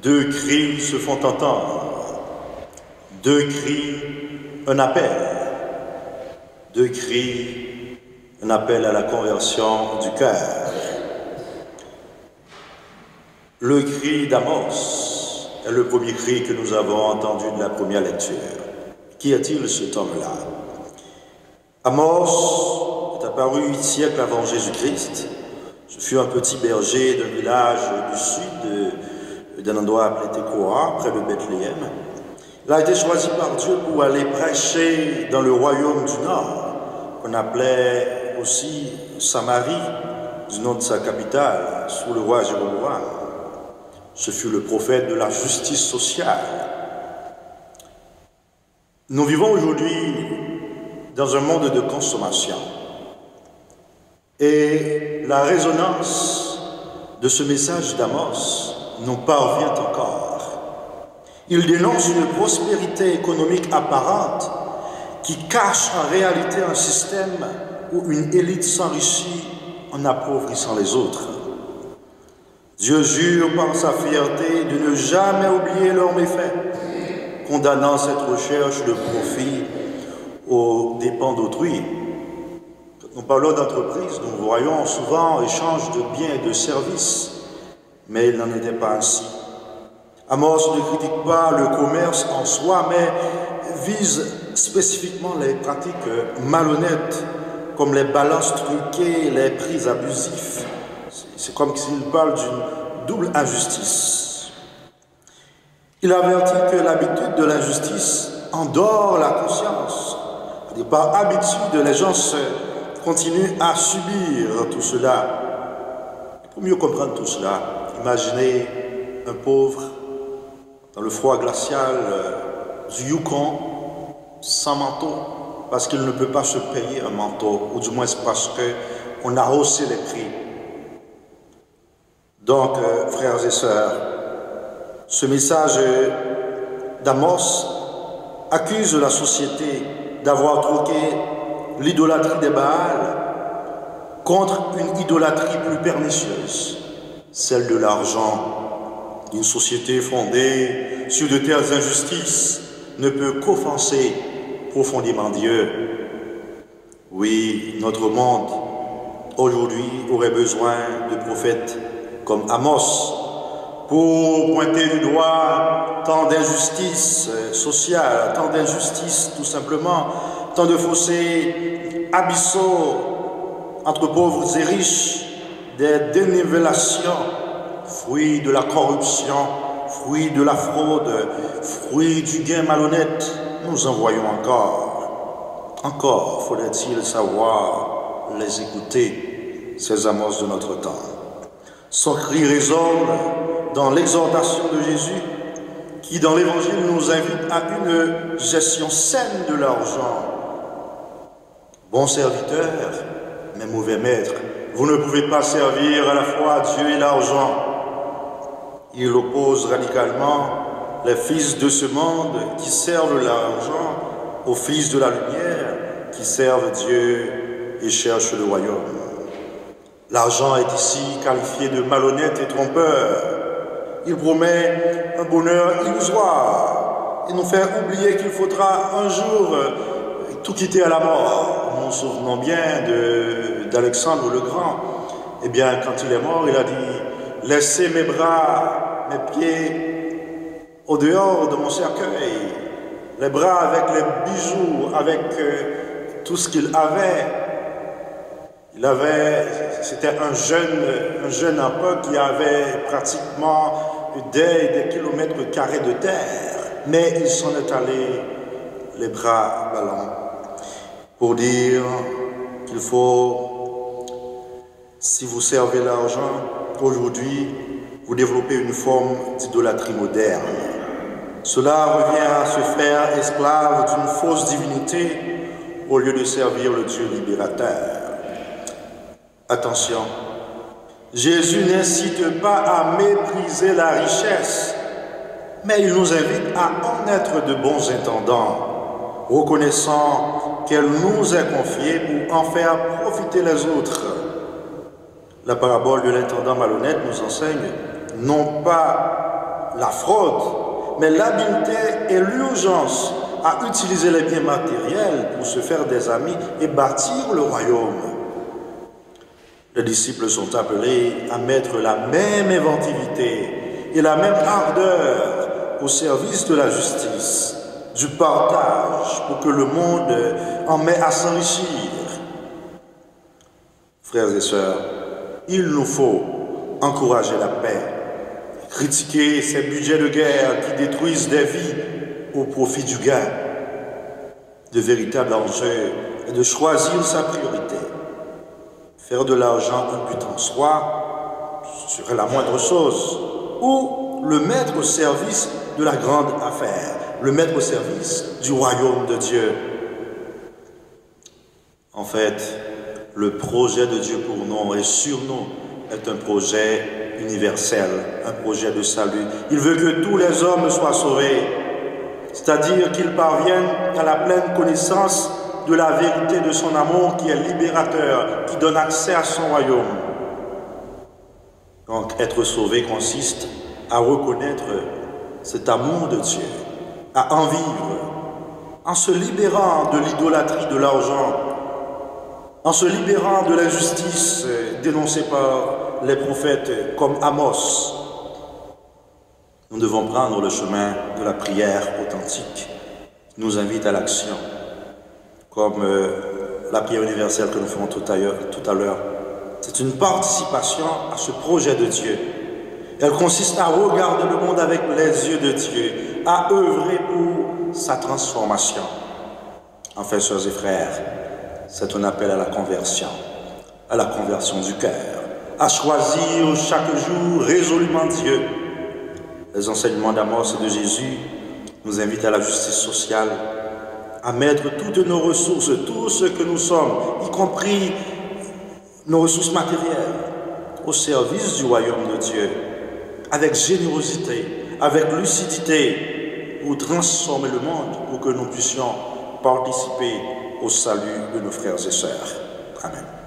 Deux cris se font entendre. Deux cris, un appel. Deux cris, un appel à la conversion du cœur. Le cri d'Amos est le premier cri que nous avons entendu de la première lecture. Qui est-il cet homme-là? Amos est apparu 8 siècles avant Jésus-Christ. Ce fut un petit berger d'un village du sud, d'un endroit appelé Tekoa, près de Bethléem. Il a été choisi par Dieu pour aller prêcher dans le royaume du Nord, qu'on appelait aussi Samarie, du nom de sa capitale, sous le roi Jéroboam. Ce fut le prophète de la justice sociale. Nous vivons aujourd'hui dans un monde de consommation. Et la résonance de ce message d'Amos nous parvient encore. Il dénonce une prospérité économique apparente qui cache en réalité un système où une élite s'enrichit en appauvrissant les autres. Dieu jure par sa fierté de ne jamais oublier leurs méfaits, condamnant cette recherche de profit aux dépens d'autrui. Quand nous parlons d'entreprise, nous voyons souvent échange de biens et de services, mais il n'en était pas ainsi. Amos ne critique pas le commerce en soi, mais vise spécifiquement les pratiques malhonnêtes, comme les balances truquées, les prix abusifs. C'est comme s'il parle d'une double injustice. Il avertit que l'habitude de l'injustice endort la conscience. Par habitude, les gens continuent à subir tout cela. Pour mieux comprendre tout cela, imaginez un pauvre dans le froid glacial du Yukon, sans manteau, parce qu'il ne peut pas se payer un manteau, ou du moins parce qu'on a haussé les prix. Donc, frères et sœurs, ce message d'Amos accuse la société d'avoir troqué l'idolâtrie des Baals contre une idolâtrie plus pernicieuse, celle de l'argent. Une société fondée sur de telles injustices ne peut qu'offenser profondément Dieu. Oui, notre monde aujourd'hui aurait besoin de prophètes comme Amos pour pointer du doigt tant d'injustices sociales, tant d'injustices tout simplement, tant de fossés abyssaux entre pauvres et riches, des dénivellations, fruits de la corruption, fruits de la fraude, fruits du gain malhonnête. Nous en voyons encore. Encore faudrait-il savoir les écouter, ces Amos de notre temps. Son cri résonne dans l'exhortation de Jésus qui, dans l'Évangile, nous invite à une gestion saine de l'argent. Bon serviteur, mais mauvais maître, vous ne pouvez pas servir à la fois Dieu et l'argent. Il oppose radicalement les fils de ce monde qui servent l'argent aux fils de la lumière qui servent Dieu et cherchent le royaume. L'argent est ici qualifié de malhonnête et trompeur. Il promet un bonheur illusoire et nous fait oublier qu'il faudra un jour tout quitter à la mort. Nous nous souvenons bien d'Alexandre le Grand. Eh bien, quand il est mort, il a dit « Laissez mes bras, mes pieds au dehors de mon cercueil. » Les bras avec les bijoux, avec tout ce qu'il avait. C'était un jeune empereur qui avait pratiquement des kilomètres carrés de terre, mais il s'en est allé les bras ballants pour dire qu'il faut, si vous servez l'argent, aujourd'hui, vous développez une forme d'idolâtrie moderne. Cela revient à se faire esclave d'une fausse divinité au lieu de servir le Dieu libérateur. Attention, Jésus n'incite pas à mépriser la richesse, mais il nous invite à en être de bons intendants, reconnaissant qu'elle nous est confiée pour en faire profiter les autres. La parabole de l'intendant malhonnête nous enseigne non pas la fraude, mais l'habileté et l'urgence à utiliser les biens matériels pour se faire des amis et bâtir le royaume. Les disciples sont appelés à mettre la même inventivité et la même ardeur au service de la justice, du partage, pour que le monde en ait à s'enrichir. Frères et sœurs, il nous faut encourager la paix, critiquer ces budgets de guerre qui détruisent des vies au profit du gain. De véritables enjeux est de choisir sa priorité. Faire de l'argent un but en soi serait la moindre chose, ou le mettre au service de la grande affaire, le mettre au service du royaume de Dieu. En fait, le projet de Dieu pour nous et sur nous est un projet universel, un projet de salut. Il veut que tous les hommes soient sauvés, c'est-à-dire qu'ils parviennent à la pleine connaissance de la vérité de son amour qui est libérateur, qui donne accès à son royaume. Donc, être sauvé consiste à reconnaître cet amour de Dieu, à en vivre, en se libérant de l'idolâtrie de l'argent, en se libérant de l'injustice dénoncée par les prophètes comme Amos. Nous devons prendre le chemin de la prière authentique qui nous invite à l'action, comme la prière universelle que nous ferons tout à l'heure. C'est une participation à ce projet de Dieu. Elle consiste à regarder le monde avec les yeux de Dieu, à œuvrer pour sa transformation. Enfin, sœurs et frères, c'est un appel à la conversion du cœur, à choisir chaque jour résolument Dieu. Les enseignements d'Amos et de Jésus nous invitent à la justice sociale, à mettre toutes nos ressources, tout ce que nous sommes, y compris nos ressources matérielles, au service du royaume de Dieu, avec générosité, avec lucidité, pour transformer le monde, pour que nous puissions participer au salut de nos frères et sœurs. Amen.